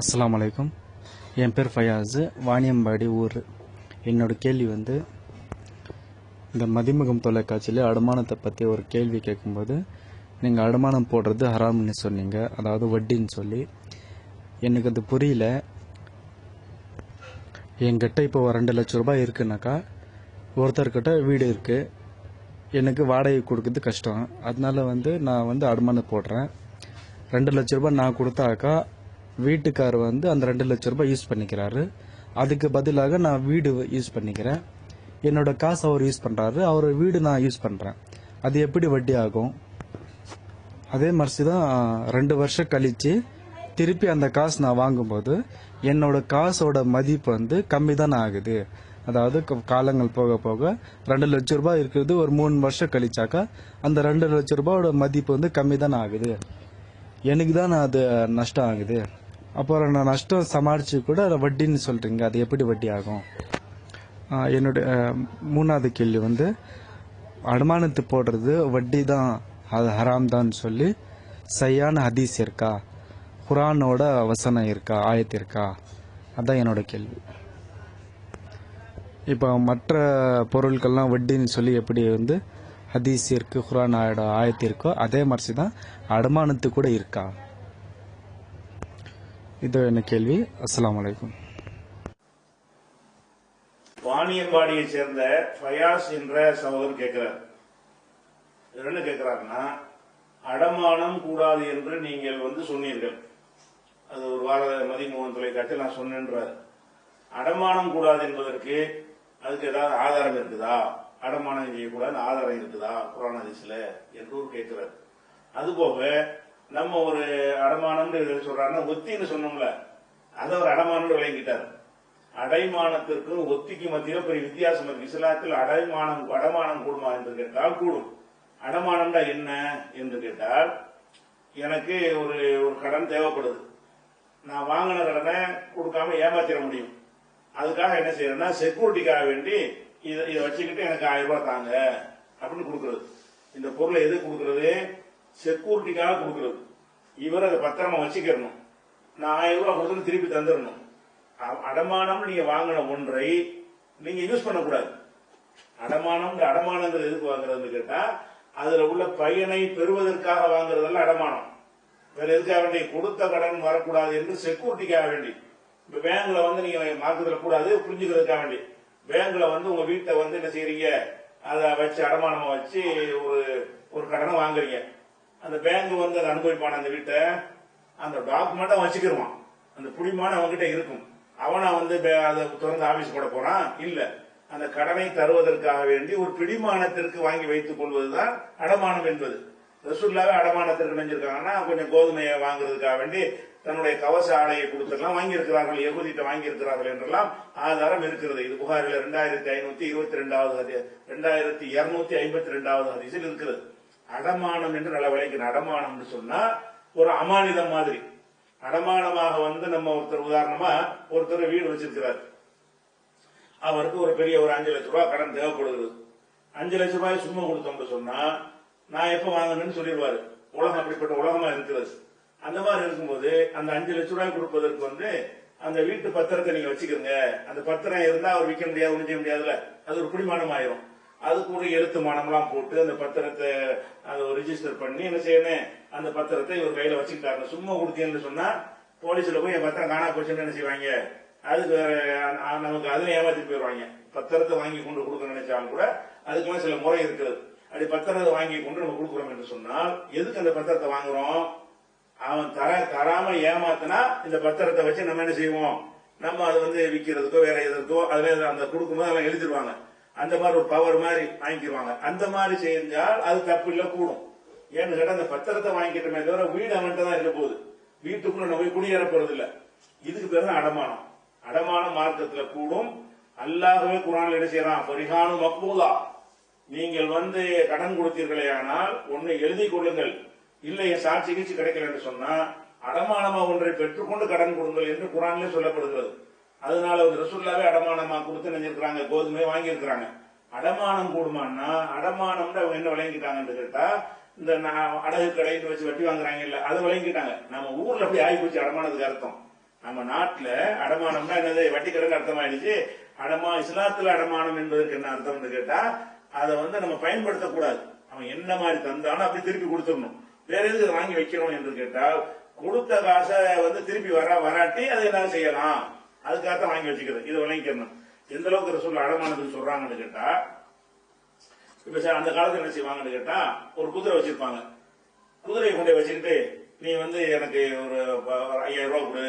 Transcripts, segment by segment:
அஸ்ஸலாமு அலைக்கும். என் பேர் ஃபயாஸ், வாணியம்பாடி ஊர். என்னோட கேள்வி இந்த மதிமுகம் தொலைக்காட்சியில் அடமானத்தை பற்றி ஒரு கேள்வி கேட்கும்போது, நீங்கள் அடமானம் போடுறது ஹராம்னு சொன்னீங்க, அதாவது வட்டின்னு சொல்லி. எனக்கு அது புரியல. என்கிட்ட இப்போ 2 லட்ச ரூபாய் இருக்குனாக்கா, ஒருத்தர்கிட்ட வீடு இருக்குது, எனக்கு வாடகை கொடுக்குறது கஷ்டம். அதனால நான் அடமானம் போடுறேன். 2 லட்ச ரூபாய் நான் கொடுத்தாக்கா வீட்டுக்கார் அந்த 2 லட்ச ரூபாய் யூஸ் பண்ணிக்கிறாரு. அதுக்கு பதிலாக நான் வீடு யூஸ் பண்ணிக்கிறேன். என்னோட காசு அவர் யூஸ் பண்ணுறாரு, அவர் வீடு நான் யூஸ் பண்ணுறேன். அது எப்படி வட்டி ஆகும்? அதே மாதிரி தான் 2 வருஷம் கழித்து திருப்பி அந்த காசு நான் வாங்கும்போது என்னோட காசோட மதிப்பு கம்மி தானே ஆகுது. அதாவது காலங்கள் போக போக 2 லட்ச ரூபாய் இருக்கிறது ஒரு 3 வருஷம் கழிச்சாக்கா அந்த 2 லட்ச ரூபாயோட மதிப்பு கம்மி தானே ஆகுது. எனக்கு தான் அது நஷ்டம் ஆகுது. அப்புறம் நான் நஷ்டம் சமாளித்து கூட வட்டின்னு சொல்கிறீங்க, அது எப்படி வட்டி ஆகும்? என்னுடைய 3வது கேள்வி அடமானத்து போடுறது வட்டி தான், அது ஹராம் தான் சொல்லி சரியான ஹதீஸ் இருக்கா, குரானோட வசனம் இருக்கா, ஆயத்து இருக்கா? அதான் என்னோட கேள்வி. இப்போ மற்ற பொருட்கள்லாம் வட்டின்னு சொல்லி எப்படி ஹதீஸ் இருக்கு, குரான் ஆயத்து இருக்கோ, அதே மாதிரி தான் அடமானத்து கூட இருக்கா? இது என்ன கேள்வி. அஸ்ஸலாமு அலைக்கும். வாணியம்பாடியை சேர்ந்த ஃபயாஸ் என்ற சகோதரர் கேட்கிறார். என்ன கேட்கிறாருன்னா, அடமானம் கூடாது என்று நீங்கள் சொன்னீர்கள். அது ஒரு வார மதிமுகம் தொலைக்காட்சியில் நான் சொன்னேன்றார். அடமானம் கூடாது என்பதற்கு அதுக்கு ஏதாவது ஆதாரம் இருக்குதா? அடமானம் செய்யக்கூடாது ஆதாரம் இருக்குதா குர்ஆன் ஹதீஸ்ல என்று கேட்கிறார். அதுபோக நம்ம ஒரு அடமானம் சொல்றாருன்னா, ஒத்தின்னு சொன்னோம்ல, அதை ஒரு அடமானம் விளங்கிட்டார். அடைமானத்திற்கும் ஒத்திக்கு மத்தியில பெரிய வித்தியாசம் இருக்கு. இஸ்லாத்தில் அடமானம் கூடுமா என்று கேட்டால் கூடும். அடமானம்டா என்ன என்று கேட்டால், எனக்கு ஒரு கடன் தேவைப்படுது, நான் வாங்கின கடனை கொடுக்காம ஏமாத்திட முடியும். அதுக்காக என்ன செய்யறேன்னா, செக்யூரிட்டிக்காக வேண்டி இதை வச்சுக்கிட்டு எனக்கு 1000 ரூபாய் தாங்க அப்படின்னு கொடுக்கறது. இந்த பொருளை எது கொடுக்கறது? செக்யூரிட்டிக்காக கொடுக்கறது. இவர் அதை பத்திரமா வச்சுக்கணும். நான் 1000 ரூபாய் கொடுத்து திருப்பி தந்துடணும். அடமானம் நீங்க வாங்கின ஒன்றை நீங்க யூஸ் பண்ணக்கூடாது. அடமானங்கிறது எதுக்கு வாங்குறதுன்னு கேட்டா, அதுல உள்ள பயனை பெறுவதற்காக வாங்குறதல்ல அடமானம். வேற எதுக்காக வேண்டி? கொடுத்த கடன் வரக்கூடாது என்று செக்யூரிட்டிக்காக வேண்டி. இப்ப பேங்க்ல நீங்க மார்க்கத்துல கூடாது புரிஞ்சுக்கிறதுக்காக வேண்டி பேங்க்ல உங்க வீட்டை என்ன செய்யறீங்க, அதை வச்சு அடமானமா வச்சு ஒரு கடனை வாங்குறீங்க. அந்த பேங்க் அதை அனுபவிப்பான அந்த வீட்டை, அந்த டாக்குமெண்ட் அவன் வச்சுக்கிருவான். அந்த புடிமான அவன்கிட்ட இருக்கும். அவனா அதை திறந்து ஆபீஸ் போட போறான் இல்ல. அந்த கடனை தருவதற்காக வேண்டி ஒரு பிடிமானத்திற்கு வாங்கி வைத்துக் கொள்வதுதான் அடமானம் என்பது. ரசூலுல்லாஹ் அடமானத்திற்கு நினைஞ்சிருக்காங்கன்னா, கொஞ்சம் கோதுமையை வாங்குறதுக்காக வேண்டி தன்னுடைய கவச ஆடையை கொடுத்துலாம் வாங்கி இருக்கிறார்கள், யகூதிட்ட வாங்கி இருக்கிறார்கள் என்றெல்லாம் ஆதாரம் இருக்கிறது. இது புகாரில 2522வது 2252வது ஹதீஸில் இருக்கிறது. அடமானம் என்று நல்ல விளைக்கணும். அடமானம் சொன்னா ஒரு அமானிதம் மாதிரி. அடமானமாக நம்ம உதாரணமா ஒருத்தர் வீடு வச்சிருக்கிறார். அவருக்கு ஒரு பெரிய 5 லட்ச ரூபாய் கடன் தேவைப்படுகிறது. 5 லட்ச ரூபாய் சும்மா கொடுத்தோம்னு சொன்னா, நான் எப்ப வாங்கணும்னு சொல்லிடுவாரு. உலகம் அப்படிப்பட்ட உலகமா இருக்கிறது. அந்த மாதிரி இருக்கும்போது அந்த 5 லட்ச ரூபாய் கொடுப்பதற்கு அந்த வீட்டு பத்திரத்தை நீங்க வச்சுக்கோங்க. அந்த பத்திரம் இருந்தா அவர் விற்க முடியாது, ஒண்ணு செய்ய முடியாதுல. அது ஒரு குடிமானம் ஆயிரும். அதுக்கு ஒரு எழுத்து மானம்லாம் போட்டு அந்த பத்திரத்தை ரிஜிஸ்டர் பண்ணி என்ன செய்யணும், அந்த பத்திரத்தை இவர் கையில வச்சுக்கிட்டாரு. சும்மா கொடுத்தீங்கன்னு சொன்னா போலீஸ்ல போய் என் பத்திரம் காணா போச்சுன்னு என்ன செய்வாங்க, அதுக்கு நமக்கு அதுல ஏமாத்தி போயிடுவாங்க. பத்திரத்தை வாங்கி கொண்டு கொடுக்க நினைச்சாலும் கூட அதுக்கெல்லாம் சில முறை இருக்கிறது. அப்படி பத்திரத்தை வாங்கி கொண்டு நம்ம கொடுக்குறோம் என்று சொன்னால், எதுக்கு அந்த பத்திரத்தை வாங்குறோம்? அவன் தராம ஏமாத்தினா இந்த பத்திரத்தை வச்சு நம்ம என்ன செய்வோம், நம்ம அது விற்கிறதுக்கோ வேற எதற்கோ அதுல அந்த கொடுக்கும்போது அதெல்லாம் எழுதிடுவாங்க. அந்த மாதிரி ஒரு பவர் மாதிரி வாங்கிடுவாங்க. அந்த மாதிரி செஞ்சால் அது தப்பு இல்ல, கூடும். ஏன்னு கேட்டா, அந்த பத்திரத்தை வாங்கிக்கிட்டமே தவிர வீடு அவன்கிட்ட தான் இருக்க போகுது, வீட்டுக்குள்ள நம்ம போய் குடியேற போறது இல்ல. இதுக்கு பேர் தான் அடமானம். அடமானம் மார்க்கத்துல கூடும். அல்லாஹ்வே குர்ஆன்ல என்ன செய்யறான், ஃபரிஹானு மக்பூலா, நீங்கள் கடன் கொடுத்தீர்களே ஆனால் ஒன்னை எழுதி கொள்ளுங்கள், இல்லை என் சாட்சி கீழ்ச்சி கிடைக்கல என்று சொன்னா அடமானமா ஒன்றை பெற்றுக்கொண்டு கடன் கொடுங்கள் என்று குர்ஆன்ல சொல்லப்படுகிறது. அதனால ரசூலுல்லாஹ்வே அடமானமா கொடுத்து நினைச்சிருக்காங்க, கோதுமையை வாங்கி இருக்கிறாங்க. அடமானம் கூடுமான்னா, அடமானம் அவங்க என்ன விளங்கிட்டாங்கன்னு கேட்டா, இந்த அடகு கடைன்னு வச்சு வட்டி வாங்குறாங்க இல்ல, அதை விளங்கிட்டாங்க. நம்ம ஊர்ல அப்படி ஆகி போச்சு அடமானத்துக்கு அர்த்தம். நம்ம நாட்டுல அடமானம்னா என்னது, வட்டி கடன் அர்த்தம் ஆயிடுச்சு. இஸ்லாத்துல அடமானம் என்பதற்கு என்ன அர்த்தம்னு கேட்டா, அதை வந்து நம்ம பயன்படுத்தக்கூடாது. அவன் என்ன மாதிரி தந்தானோ அப்படி திருப்பி கொடுத்துடணும். வேற எதுக்கு வாங்கி வைக்கிறோம் என்று கேட்டால், கொடுத்த காசை வந்து திருப்பி வராட்டி அதை என்ன செய்யலாம், அதுக்காக வாங்கி வச்சுக்கிறது. இதை விளங்கிக்கணும். எந்த அளவுக்கு ரசூல் அடமானத்துக்கு சொல்றாங்கன்னு கேட்டா, இப்ப அந்த காலத்துல என்ன செய்வாங்கன்னு கேட்டா, ஒரு குதிரை வச்சிருப்பாங்க. குதிரையை கொண்டு வச்சுக்கிட்டு, நீ வந்து எனக்கு ஒரு 5000 ரூபாய் கொடு,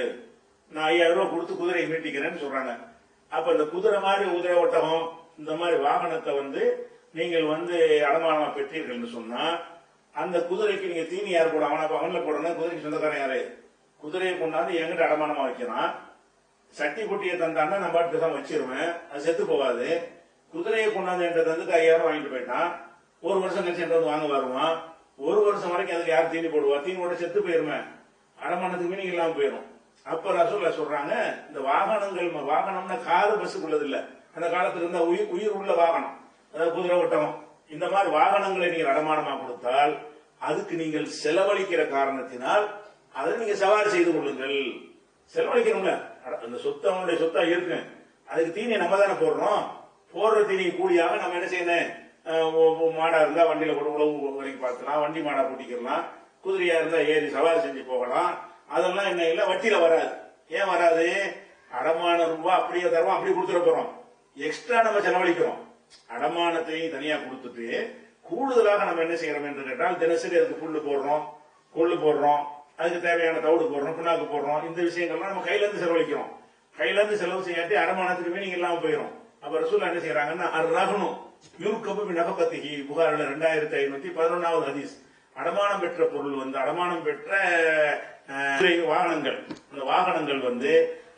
நான் 5000 ரூபாய் கொடுத்து குதிரையை மீட்டிக்கிறேன்னு சொல்றாங்க. அப்ப இந்த குதிரை மாதிரி குதிரை ஒட்டகம் இந்த மாதிரி வாகனத்தை வந்து நீங்கள் வந்து அடமானமா பெற்றீர்கள் சொன்னா, அந்த குதிரைக்கு நீங்க தீனி யார் போட, அவன்ல போடணும். குதிரைக்கு சொந்தக்காரன் யாரு? குதிரையை கொண்டாந்து எங்கிட்ட அடமானமா வைக்கிறான். சட்டி குட்டியை தந்தான்னா நம்ம பாட்டு தான் வச்சிருவேன், அது செத்து போகாது. குதிரையை கொண்டாந்து என்கிட்ட வந்து 5000 வாங்கிட்டு போயிட்டான். ஒரு வருஷம் கழிச்சு என்கிட்ட வந்து வாங்க வருவான். ஒரு வருஷம் வரைக்கும் அதுக்கு யார் தீனி போடுவா? தீனி போட செத்து போயிருமே, அடமானத்துக்கு மீனிங் இல்லாம போயிடும். அப்ப ரசூல்லா சொல்றாங்க, இந்த வாகனம்னா காரு பஸ்ஸுக்குள்ளது இல்ல, அந்த காலத்துல இருந்த உயிர் உள்ள வாகனம், அதாவது குதிரை ஒட்டகம், இந்த மாதிரி வாகனங்களை நீங்கள் அடமானமா கொடுத்தால் அதுக்கு நீங்கள் செலவழிக்கிற காரணத்தினால் அதை நீங்க சவாரி செய்து கொள்ளுங்கள். செலவழிக்கணும்ல, அந்த சொத்து அவனுடைய சொத்தா இருக்கு, அதுக்கு தீனியை நம்ம தானே போடுறோம். போடுற தீனி கூலியாக நம்ம என்ன செய்யணும், மாடா இருந்தா வண்டியில கூட உழவு வரைக்கும் பார்க்கலாம், வண்டி மாடா கூட்டிக்கலாம், குதிரையா இருந்தா ஏறி சவாரி செஞ்சு போகலாம். அதெல்லாம் என்ன இல்ல, வட்டியில வராது. ஏன் வராது? அடமான ரூபாய் அப்படியே தருவோம், அப்படி கொடுத்துட போறோம். எக்ஸ்ட்ரா நம்ம செலவழிக்கிறோம். அடமானத்தையும் தனியா கொடுத்துட்டு கூடுதலாக நம்ம என்ன செய்யறோம் என்று கேட்டால், தினசரி அதுக்கு புல்லு போடுறோம், கொள்ளு போடுறோம், அதுக்கு தேவையான தவிடு போடுறோம், புண்ணாக்கு போடுறோம். இந்த விஷயங்கள்லாம் நம்ம கையில இருந்து செலவழிக்கிறோம். கையில இருந்து செலவு செய்யாட்டி அடமானத்துக்கு மீனிங் இல்லாம போயிடும். அப்ப ரசூல் என்ன செய்யறாங்கன்னா, அர்ரஹ்னு யூர்கபு நஃபகத்திஹி, புகாரில் 2511வது ஹதீஸ். அடமானம் பெற்ற பொருள் வந்து அடமானம் பெற்ற வாகனங்கள், அந்த வாகனங்கள் வந்து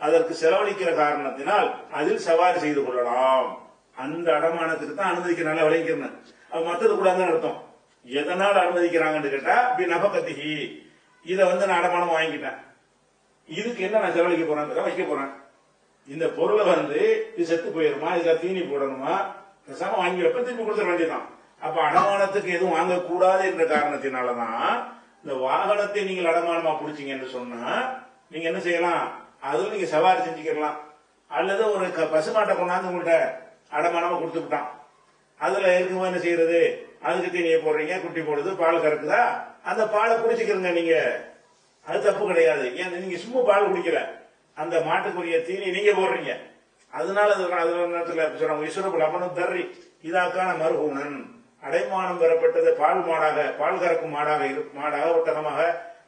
அதற்கு செலவழிக்கிற காரணத்தினால் அதில் சவாரி செய்து கொள்ளலாம். அந்த அடமானத்துக்கு தான் அனுமதிக்கிறாங்க, விளைக்கிறேன். அது மத்தது கூட தான் அர்த்தம். எதனால் அனுமதிக்கிறாங்கன்னு கேட்டா, நஃபகத்திஹி, இதை வந்து நான் அடமானம் வாங்கிட்டேன், இதுக்கு என்ன நான் செலவழிக்க போறேன், வைக்க போறேன். இந்த பொருளை வந்து இது செத்து போயிருமா, இதுல தீனி போடணுமா, பேசாம வாங்கி வைப்ப, திருப்பி கொடுத்துட வேண்டியதான். அப்ப அடமானத்துக்கு எதுவும் வாங்கக்கூடாது என்ற காரணத்தினாலதான் இந்த வாகனத்தை நீங்கள் அடமானமா பிடிச்சீங்கன்னு சொன்னா, நீங்க என்ன செய்யலாம், அதுவும் நீங்க சவாரி செஞ்சுக்கலாம். அல்லது ஒரு பசுமாட்டை கொண்டாந்து உங்கள்கிட்ட அடமானமா கொடுத்து விட்டான், அதுல இருக்கும்போது என்ன செய்யறது, அதுக்கு தீனியை போடுறீங்க, குட்டி போடுது, பால் கறக்குதா, அந்த பாலை குடிச்சுக்கிறங்க நீங்க, அது தப்பு கிடையாது. ஏன் நீங்க சும்மா பால் குடிக்கல, அந்த மாட்டுக்குரிய தீனி நீங்க போடுறீங்க. அதனால தர்றி இதாக்கான மருகூனன், அடைமானம் பெறப்பட்டது பால் மாடாக, பால் கறக்கும் மாடாக ஒட்டகமாக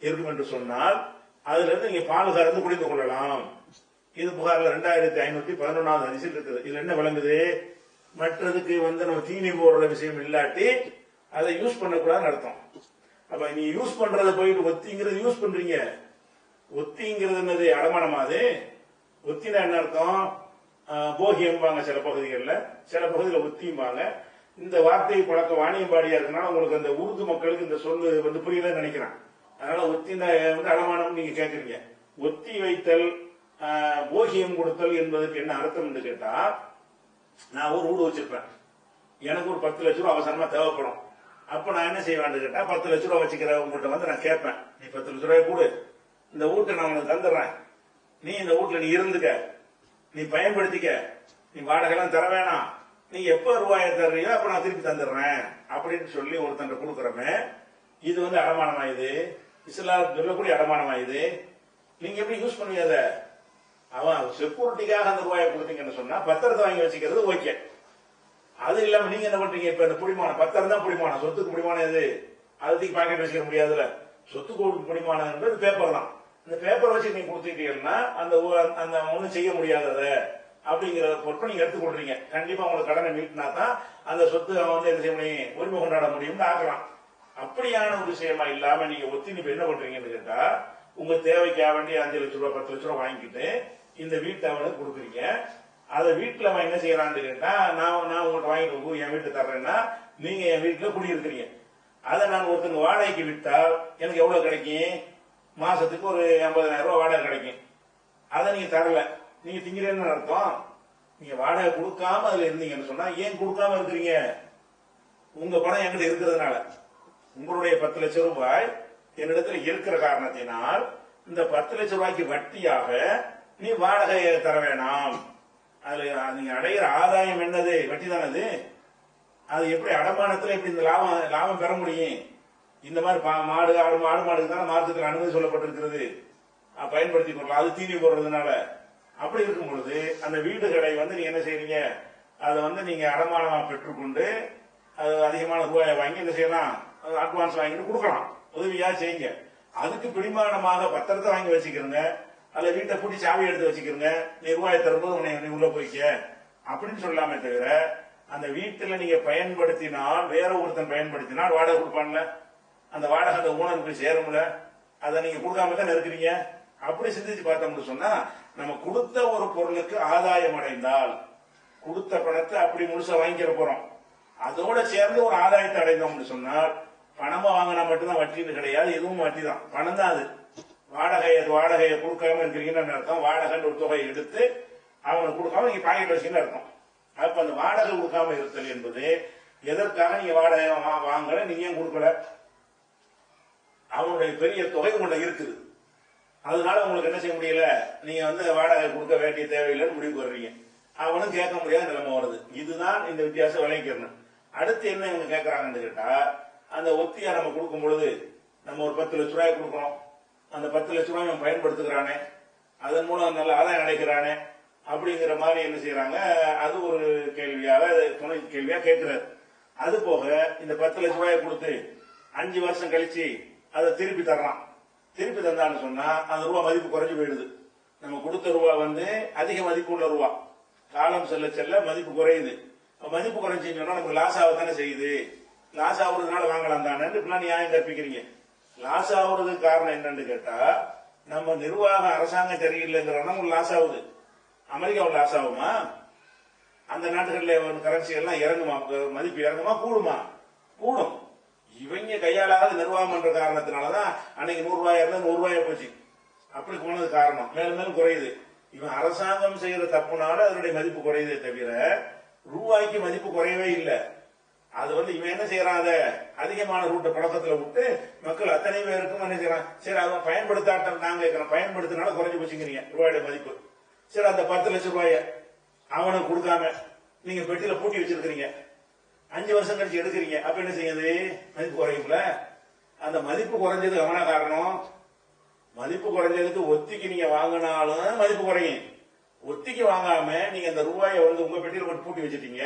இருக்கும் என்று சொன்னால், அதுல இருந்து நீங்க பால் கறந்து குடிந்து கொள்ளலாம். இது புகார்ல 2511வது ஹதீஸில் இருக்குது. இதுல என்ன விளங்குது, மற்றதுக்கு வந்து நம்ம தீனி போடுற விஷயம் இல்லாட்டி அதை யூஸ் பண்ணக்கூடாதுன்னு அர்த்தம். அப்ப நீ யூஸ் பண்றதை போயிட்டு ஒத்திங்கிறது யூஸ் பண்றீங்க, ஒத்திங்கிறது என்னது, அடமானமாது. ஒத்தினா என்ன அர்த்தம், போகியம்பாங்க சில பகுதிகளில், சில பகுதியில் ஒத்தியும்பாங்க. இந்த வார்த்தை பழக்க வாணியம்பாடியா இருக்கனால உங்களுக்கு அந்த உருது மக்களுக்கு இந்த சொல்லு வந்து புரியலன்னு நினைக்கிறேன். அதனால ஒத்தின வந்து அடமானம் நீங்க கேட்கறீங்க. ஒத்தி வைத்தல், போகியம் கொடுத்தல் என்பதற்கு என்ன அர்த்தம் என்று கேட்டா, நான் ஒரு வீடு வச்சிருப்பேன், எனக்கு ஒரு 10 லட்சம் ரூபாய் அவசரமா தேவைப்படும். அப்ப நான் என்ன செய்வேன்னு கேட்டா, 10 லட்சம் ரூபாய் வச்சுக்கிற உங்கள்கிட்ட வந்து நான் கேட்பேன், நீ 10 லட்சம் ரூபாய் கொடு, இந்த வீட்டை நான் உனக்கு தந்துடுறேன், நீ இந்த வீட்டுல நீ இருந்துக்க, நீ பயன்படுத்திக்க, நீ வாடகை எல்லாம் தர வேணாம், நீ எப்ப ரூபாயை தர்றியோ அப்ப நான் திருப்பி தந்துடுறேன் அப்படின்னு சொல்லி ஒருத்தன் கொடுக்குறமே, இது வந்து அடமானமாயுது, இஸ்லாம் சொல்லக்கூடிய அடமானமாயுது. நீங்க எப்படி யூஸ் பண்ணுவீங்க, அவன் செக்யூரிட்டிக்காக அந்த ரூபாயை கொடுத்தீங்கன்னு சொன்னா பத்திரத்தை வாங்கி வச்சுக்கிறது ஓகே. அது இல்லாம நீங்க என்ன பண்றீங்க, இப்ப இந்த புடிமானம், பத்திரம் தான் புடிமானம், சொத்துக்கு புடிமானம் எது, அதுக்கு பாக்கெட் வச்சுக்க முடியாதுல, சொத்துக்கு புடிமானம் என்பது பேப்பர் தான். இந்த பேப்பர் வச்சு நீங்க கொடுத்துட்டீங்கன்னா அந்த ஒண்ணும் செய்ய முடியாதத அப்படிங்கிற பொருட்கள் நீங்க எடுத்துக்கொள்றீங்க. கண்டிப்பா உங்களுக்கு கடனை மீட்டினா தான் அந்த சொத்து வந்து என்ன செய்ய முடியும், உரிமை கொண்டாட முடியும்னு ஆக்கலாம். அப்படியான ஒரு விஷயமா இல்லாம நீங்க ஒத்தி இப்ப என்ன பண்றீங்கன்னு கேட்டா, உங்க தேவைக்காக வேண்டிய 5 லட்சம் ரூபாய் 10 லட்சம் ரூபாய் வாங்கிக்கிட்டு இந்த வீட்டை அவனுக்கு கொடுக்குறீங்க. அதை வீட்டுல அவன் என்ன செய்யறான்னு கேட்டா, நான் உங்கள்கிட்ட வாங்கிட்டு என் வீட்டு தர்றேன்னா நீங்க என் வீட்டுல குடியிருக்கிறீங்க. அதை நான் ஒருத்தங்க வாடகைக்கு விட்டா எனக்கு எவ்வளவு கிடைக்கும், மாசத்துக்கு ஒரு 50,000 ரூபாய் வாடகை கிடைக்கும். அதை நீங்க தரல, நீங்க திங்கிறேன்னு அர்த்தம். நீங்க வாடகை கொடுக்காம அதுல இருந்தீங்கன்னு சொன்னா, ஏன் கொடுக்காம இருக்கிறீங்க, உங்க பணம் என்கிட்ட இருக்கிறதுனால, உங்களுடைய 10 லட்சம் ரூபாய் என்னிடத்துல இருக்கிற காரணத்தினால் இந்த 10 லட்சம் ரூபாய்க்கு வட்டியாக நீ வாடகையை தர வேணாம். அதுல நீங்க அடைகிற ஆதாயம் என்னது? வட்டி தானது. அது எப்படி அடமானத்துல எப்படி இந்த லாபம் பெற முடியும்? இந்த மாதிரி ஆடு மாடுக்கு தானே மார்க்கத்தில் அனுமதி சொல்லப்பட்டிருக்கிறது, பயன்படுத்திக் கொள்ளலாம். அது தீனி போடுறதுனால. அப்படி இருக்கும் பொழுது அந்த வீடுகளை வந்து நீங்க என்ன செய்றீங்க, அதை வந்து நீங்க அடமானமா பெற்றுக்கொண்டு அது அதிகமான ரூபாயை வாங்கி என்ன செய்யலாம், அட்வான்ஸ் வாங்கிட்டு கொடுக்கலாம், உதவியா செய்யுங்க. அதுக்கு பிடிமானமாக பத்திரத்தை வாங்கி வச்சுக்கிறங்க, அதுல வீட்டை பூட்டி சாவி எடுத்து வச்சுக்கிறங்க, நீ ரூபாயை தரும்போது நீ உள்ள போய்க்க அப்படின்னு சொல்லாமே தவிர, அந்த வீட்டுல நீங்க பயன்படுத்தினால் வேற ஒருத்தன் பயன்படுத்தினால் வாடகை கொடுப்பான்ல, அந்த வாடகை அந்த ஓனருக்கு சேரும்ல, அதை நீங்க கொடுக்காம தான் இருக்கிறீங்க. அப்படி சிந்திச்சு பார்த்தோம்னு சொன்னா, நம்ம கொடுத்த ஒரு பொருளுக்கு ஆதாயம் அடைந்தால் கொடுத்த பணத்தை அப்படி முழுசா வாங்கிக்கிற போறோம், அதோட சேர்ந்து ஒரு ஆதாயத்தை அடைந்தோம்னு சொன்னால், பணமா வாங்கினா மட்டும்தான் வட்டின்னு கிடையாது, எதுவும் வட்டி தான், பணம் தான் அது. வாடகையை கொடுக்காம இருக்கிறீங்கன்னு அர்த்தம். வாடகை ஒரு தொகையை எடுத்து அவனுக்கு கொடுக்காம நீங்க பாக்கெட் வச்சுன்னு அர்த்தம். அப்ப அந்த வாடகை கொடுக்காம இருத்தல் என்பது எதற்காக நீங்க வாடகை வாங்கல, நீங்க ஏன் கொடுக்கல, அவனுடைய பெரிய தொகை உங்கள்ட்ட இருக்குது, அதனால உங்களுக்கு என்ன செய்ய முடியல, நீங்க வந்து வாடகை கொடுக்க வேண்டிய தேவையில்லைன்னு முடிவுக்கு வர்றீங்க. அவனும் கேட்க முடியாத நிலைமை வருது. இதுதான் இந்த வித்தியாசம் விளைவிக்கணும். அடுத்து என்ன இவங்க கேட்கறாங்கன்னு கேட்டா, அந்த ஒத்தியா நம்ம கொடுக்கும் பொழுது நம்ம ஒரு 10 லட்சம் ரூபாய் கொடுக்கறோம், அந்த 10 லட்சம் ரூபாய் அவன் பயன்படுத்துகிறானே, அதன் மூலம் நல்ல ஆதாயம் அடைக்கிறானே அப்படிங்கிற மாதிரி என்ன செய்யறாங்க, அது ஒரு கேள்வியாக துணை கேள்வியா கேட்கிறாரு. அது போக இந்த 10 லட்சம் ரூபாயை கொடுத்து 5 வருஷம் கழிச்சு அதை திருப்பி தர்றான். திருப்பி தந்தான்னு சொன்னா அந்த ரூபா மதிப்பு குறைஞ்சு போயிடுது. நம்ம கொடுத்த ரூபா வந்து அதிக மதிப்பு உள்ள ரூபா, காலம் செல்ல செல்ல மதிப்பு குறையுது. மதிப்பு குறைஞ்சுன்னு சொன்னா நமக்கு லாஸ் ஆகத்தானே செய்யுது. லாஸ் ஆகுறதுனால வாங்கலாம் தானே இப்படிலாம் நியாயம் கற்பிக்கிறீங்க. லாஸ் ஆகுறதுக்கு காரணம் என்னன்னு கேட்டா, நம்ம நிர்வாகம் அரசாங்கம் சரியில்லைங்கிறோம்னா உங்களுக்கு லாஸ் ஆகுது. அமெரிக்காவில் லாஸ் ஆகுமா? அந்த நாட்டுகளில் கரன்சி எல்லாம் இறங்குமா, மதிப்பு இறங்குமா, கூடுமா? கூடும். இவங்க கையாளாத நிர்வாகம் என்ற காரணத்தினாலதான் அன்னைக்கு 100 ரூபாய் இருந்தா 100 ரூபாய் போச்சு. அப்படி போனது காரணம். மேலும் மேலும் குறையுது. இவன் அரசாங்கம் செய்யற தப்புனால அதனுடைய மதிப்பு குறையுதே தவிர ரூபாய்க்கு மதிப்பு குறையவே இல்லை. அது வந்து இவன் என்ன செய்யறான், அதை அதிகமான ரூட்டை பழக்கத்துல விட்டு மக்கள் அத்தனை பேருக்கும் என்ன செய்யறான், சரி அவன் பயன்படுத்தாட்டம் நாங்க கேட்கிறோம், பயன்படுத்தினால குறைஞ்சு போச்சுங்கிறீங்க ரூபாயோட மதிப்பு. சரி அந்த 10 லட்சம் ரூபாய அவனுக்கு கொடுக்காம நீங்க பெட்டியில பூட்டி வச்சிருக்கீங்க, 5 வருஷம் கழிச்சு எடுக்கிறீங்க, அப்ப என்ன செய்யுது, மதிப்பு குறையும்ல. அந்த மதிப்பு குறைஞ்சது அவன காரணம். மதிப்பு குறைஞ்சதுக்கு ஒத்திக்கு நீங்க வாங்கினாலும் மதிப்பு குறையும். ஒத்திக்கு வாங்காம நீங்க அந்த ரூபாயை வந்து உங்க பெட்டியில போட்டு பூட்டி வச்சிட்டீங்க,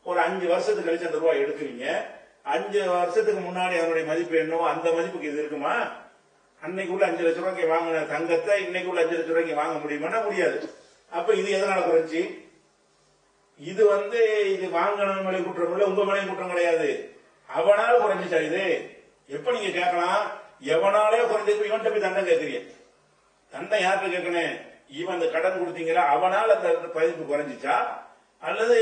ஒரு 5 வருஷத்துக்கு கழிச்சு அந்த ரூபாய் எடுக்கிறீங்க. 5 வருஷத்துக்கு முன்னாடி அதனுடைய மதிப்பு என்னவோ அந்த மதிப்புக்கு இது இருக்குமா? அன்னைக்கு உள்ள 5 லட்சம் ரூபாய்க்கு வாங்கின தங்கத்தை இன்னைக்கு உள்ள 5 லட்சம் ரூபாய்க்கு வாங்க முடியுமா? முடியாது. அப்ப இது எதனால குறைஞ்சி? இது வந்து இது வாங்கின மேலே குற்றம் இல்லை, உங்க மேலே குற்றம் கிடையாது, அவனால குறைஞ்சிச்சா இது? எப்ப நீங்க கேட்கலாம், எவனாலே குறைஞ்சது இவன்கிட்ட போய் தண்டம் கேட்கறீங்க. தண்டம் யார்கிட்ட கேட்கணும்? இவன் அந்த கடன் கொடுத்தீங்களா அவனால் அந்த பதிப்பு குறைஞ்சிச்சா, அல்லது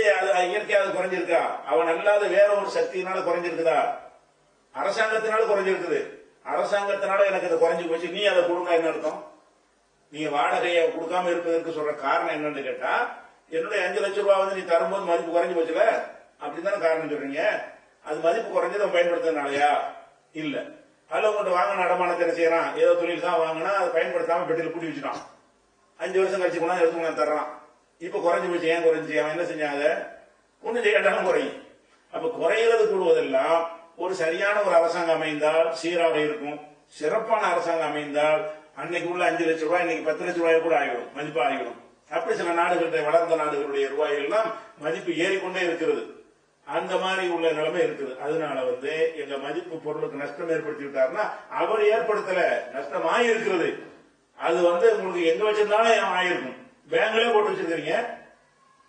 இயற்கையாக குறைஞ்சிருக்கா, அவன் அல்லாத வேற ஒரு சக்தியினால குறைஞ்சிருக்குதா, அரசாங்கத்தினால குறைஞ்சிருக்குது. அரசாங்கத்தினால எனக்கு அதை குறைஞ்சு போச்சு, நீ அதை கொடுங்க என்ன அர்த்தம்? நீங்க வாடகையை கொடுக்காம இருப்பதற்கு சொல்ற காரணம் என்னன்னு கேட்டா, என்னுடைய 5 லட்சம் ரூபாய் வந்து நீ தரும்போது மதிப்பு குறைஞ்சு போச்சுல, அப்படித்தானே காரணம் சொல்றீங்க. அது மதிப்பு குறைஞ்சதை பயன்படுத்துறதுனாலயா? இல்ல. அதுல உங்கள்கிட்ட வாங்கின அடமானத்தை என்ன செய்யறான், ஏதோ தொழில் தான் வாங்கினா அதை பயன்படுத்தாம பெட்டியில பூட்டி வச்சுட்டான், 5 வருஷம் கழிச்சு கொண்டா எடுத்து கொண்டா தர்றான். இப்ப குறைஞ்சு போச்சு, ஏன் குறைஞ்சி? அவன் என்ன செஞ்சாங்க, ஒண்ணு செய்யட்டாலும் குறையும். அப்ப குறையிறது கூடுவதெல்லாம் ஒரு சரியான ஒரு அரசாங்கம் அமைந்தால் சீராக இருக்கும். சிறப்பான அரசாங்கம் அமைந்தால் அன்னைக்கு உள்ள 5 லட்சம் ரூபாய் இன்னைக்கு 10 லட்சம் ரூபாய் கூட ஆகிடும், மதிப்பு ஆகிடும். அப்படி சில நாடுகளுடைய வளர்ந்த நாடுகளுடைய ரூபாய் எல்லாம் மதிப்பு ஏறிக்கொண்டே இருக்கிறது. அந்த மாதிரி உள்ள நிலைமை இருக்குது. அதனால வந்து எங்க மதிப்பு பொருளுக்கு நஷ்டம் ஏற்படுத்தி விட்டாருன்னா அவர் ஏற்படுத்தல, நஷ்டமாயி இருக்கிறது. அது வந்து உங்களுக்கு எங்க வச்சிருந்தாலும் ஆயிருக்கும். பேங்க்லயே போட்டு வச்சிருக்கீங்க,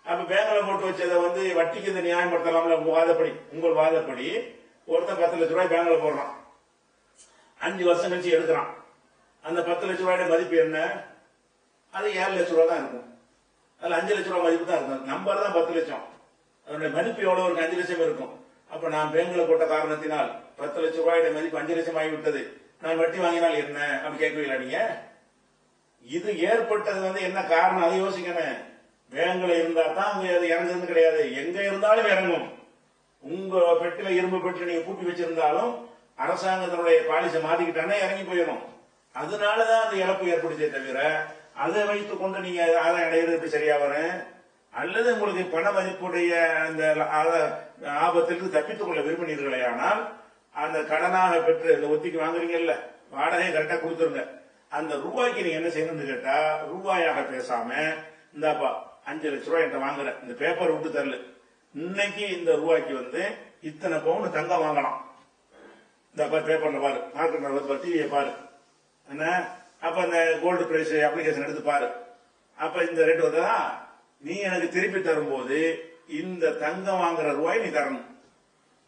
அப்ப பேங்க்ல போட்டு வச்சதை வந்து வட்டிக்கு இந்த நியாயப்படுத்தலாம்ல உங்கள் வாதப்படி ஒருத்தன் 10 லட்சம் ரூபாய் பேங்க்ல போடுறான், 5 வருஷம் கழிச்சு எடுக்கிறான். அந்த 10 லட்சம் ரூபாய் மதிப்பு என்ன? அது 7 லட்சம் ரூபாய் தான் இருக்கும். அதுல 5 லட்சம் ரூபாய் மதிப்பு தான் இருக்கும். நம்பர் தான் 10 லட்சம், அதனுடைய மதிப்பு எவ்வளவு இருக்கு? 5 லட்சம் இருக்கும். அப்ப நான் பேங்க்ல போட்ட காரணத்தினால் 10 லட்சம் ரூபாய் மதிப்பு 5 லட்சம் ஆகிவிட்டது, நான் வட்டி வாங்கினால் என்ன அப்படி கேட்கவில்லை நீங்க. இது ஏற்பட்டது வந்து என்ன காரணம் அதை யோசிக்கணும். பேங்க்ல இருந்தா தான் அங்க அது இறங்குறது கிடையாது, எங்க இருந்தாலும் இறங்கும். உங்க பெட்டில இரும்பு பெட்டில நீங்க பூட்டி வச்சிருந்தாலும் அரசாங்கத்தினுடைய பாலிசை மாத்திக்கிட்டானே இறங்கி போயிடும். அதனாலதான் அந்த இழப்பு ஏற்படுத்தே தவிர அதை வைத்துக் கொண்டு நீங்க ஆதாயம் அடைகிறது எப்படி சரியா வரும்? அல்லது உங்களுக்கு பண மதிப்புடைய அந்த ஆபத்திற்கு தப்பித்துக் கொள்ள விரும்பினீர்களே ஆனால் அந்த கடனாக பெற்று இந்த ஒத்திக்கு வாங்குறீங்கல்ல, வாடகை கரெக்டா கொடுத்துருங்க. அந்த ரூபாய்க்கு நீங்க என்ன செய்யணும்னு கேட்டா, ரூபாயாக பேசாம இந்தாப்பா 5 லட்சம் ரூபாய் என்கிட்ட வாங்குற, இந்த பேப்பர் விட்டு தரல, இன்னைக்கு இந்த ரூபாய்க்கு வந்து இத்தனை பவுன் தங்கம் வாங்கலாம். இந்த பேப்பர்ல பாரு, மார்க்கெட் டிவியை பாரு என்ன, அப்ப இந்த கோல்டு பிரைஸ் அப்ளிகேஷன் எடுத்து பாரு. அப்ப இந்த ரேட் வந்தா நீ எனக்கு திருப்பி தரும்போது இந்த தங்கம் வாங்குற ரூபாய் நீ தரணும்.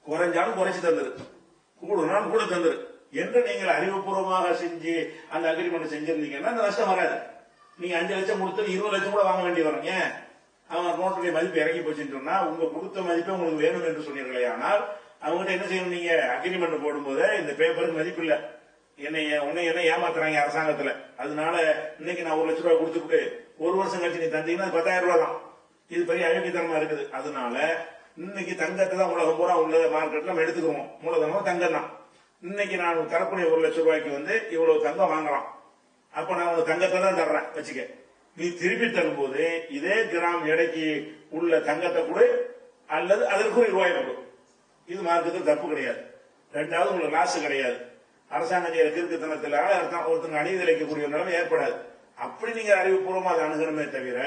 குறைஞ்சாலும் குறைச்சு தந்துரு, கூடுனாலும் கூட தந்துரு என்று நீங்கள் அறிவுபூர்வமாக செஞ்சு அந்த அக்ரிமெண்ட் செஞ்சிருந்தீங்கன்னா அந்த நஷ்டம் வராது. நீங்க 5 லட்சம் கொடுத்து 20 லட்சம் கூட வாங்க வேண்டி வரும். ஏன்? அவங்க நோட்டுடைய மதிப்பு இறங்கி போச்சுன்னு சொன்னா உங்க கொடுத்த மதிப்பே உங்களுக்கு வேணும் என்று சொன்னீர்களே, ஆனால் அவங்ககிட்ட என்ன செய்யணும், நீங்க அக்ரிமெண்ட் போடும்போது இந்த பேப்பருக்கு மதிப்பு இல்ல, உன்னை என்ன ஏமாத்துறாங்க அரசாங்கத்துல, அதனால இன்னைக்கு நான் 1 லட்சம் ரூபாய் கொடுத்துட்டு 1 வருஷம் கழிச்சு நீ தந்தீங்கன்னா 10,000 ரூபாய் தான். இது பெரிய அயோக்கியத்தனமா இருக்குது. அதனால இன்னைக்கு தங்கத்தை தான் உலகம் பூரா உள்ள மார்க்கெட்ல நம்ம எடுத்துக்குவோம், மூலதனம் தங்கம் தான். இன்னைக்கு நான் தரக்கூடிய 1 லட்சம் ரூபாய்க்கு வந்து இவ்வளவு தங்கம் வாங்கலாம், அப்ப நான் உனக்கு தங்கத்தை தான் தர்றேன் வச்சுக்க. நீ திருப்பி தரும்போது இதே கிராம் எடைக்கு உள்ள தங்கத்தை கொடு அல்லது அதற்கு ரூபாய் கொடு. இது மார்க்கத்தில் தப்பு கிடையாது. ரெண்டாவது உங்களுக்கு லாஸ் கிடையாது. அரசாங்கம் செய்யற கிறுக்குத்தனத்தில் ஒருத்தங்க அநீதி இழைக்கக்கூடிய நிலைமை ஏற்படாது. அப்படி நீங்க அறிவுபூர்வமா அதை அணுகணுமே தவிர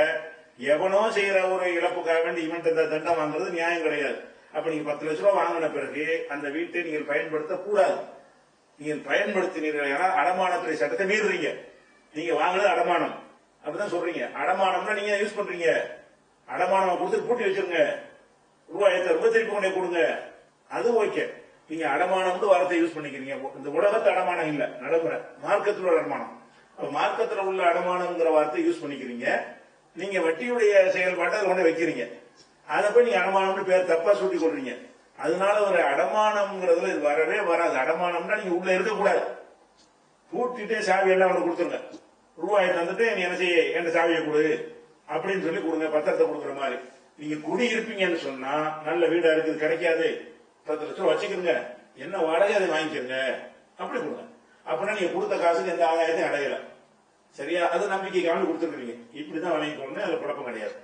எவனோ செய்யற ஒரு இழப்புக்காக வேண்டி இவன் தண்டம் வாங்குறது நியாயம் கிடையாது. அப்ப நீங்க 10 லட்சம் ரூபாய் வாங்கின பிறகு அந்த வீட்டை நீங்கள் பயன்படுத்த கூடாது. நீங்கள் பயன்படுத்தினீர்கள் ஏன்னா அடமானத்துறை சட்டத்தை மீறுறீங்க. நீங்க வாங்கினது அடமானம் அப்படிதான் சொல்றீங்க. அடமானம்னா நீங்க யூஸ் பண்றீங்க, அடமானம் கொடுத்து பூட்டி வச்சிருங்க, ரூபாய் திருப்பி கொண்டே கொடுங்க, அது ஓகே. நீங்க அடமானம் வார்த்தை யூஸ் பண்ணிக்கிறீங்க. இந்த உலகத்து அடமானம் இல்ல, நடைமுறை மார்க்கத்தில் உள்ள அடமானம். மார்க்கத்தில் உள்ள அடமானம்ங்கிற வார்த்தை யூஸ் பண்ணிக்கிறீங்க. நீங்க வட்டியுடைய செயல்பாட்டை அதை கொண்டு வைக்கிறீங்க, அதை போய் நீங்க அடமானம்னு பேர் தப்பா சூட்டி கொள்றீங்க. அதனால ஒரு அடமானம்ங்கிறதுல இது வரவே வராது. அடமானம்னா நீங்க உள்ள இருக்கக்கூடாது, பூட்டிட்டே சாவி எல்லாம் அவனுக்கு கொடுத்துருங்க, ரூபாயை தந்துட்டு நீ என்ன செய்ய என் சாவியை கொடு அப்படின்னு சொல்லி கொடுங்க, பத்திரத்தை கொடுக்குற மாதிரி. நீங்க குடியிருப்பீங்கன்னு சொன்னா நல்ல வீடா இருக்குது கிடைக்காது, 10 லட்சம் வச்சுக்கிறங்க, என்ன வாடகை அதை வாங்கிக்கிறங்க அப்படி கொடுங்க. அப்படின்னா நீங்க கொடுத்த காசுக்கு எந்த ஆதாயத்தையும் அடையல. சரியா? அது நம்பிக்கைக்காக கொடுத்துருக்கீங்க. இப்படிதான் வாங்கிக்கணும்னு அதுல குழப்பம் கிடையாது.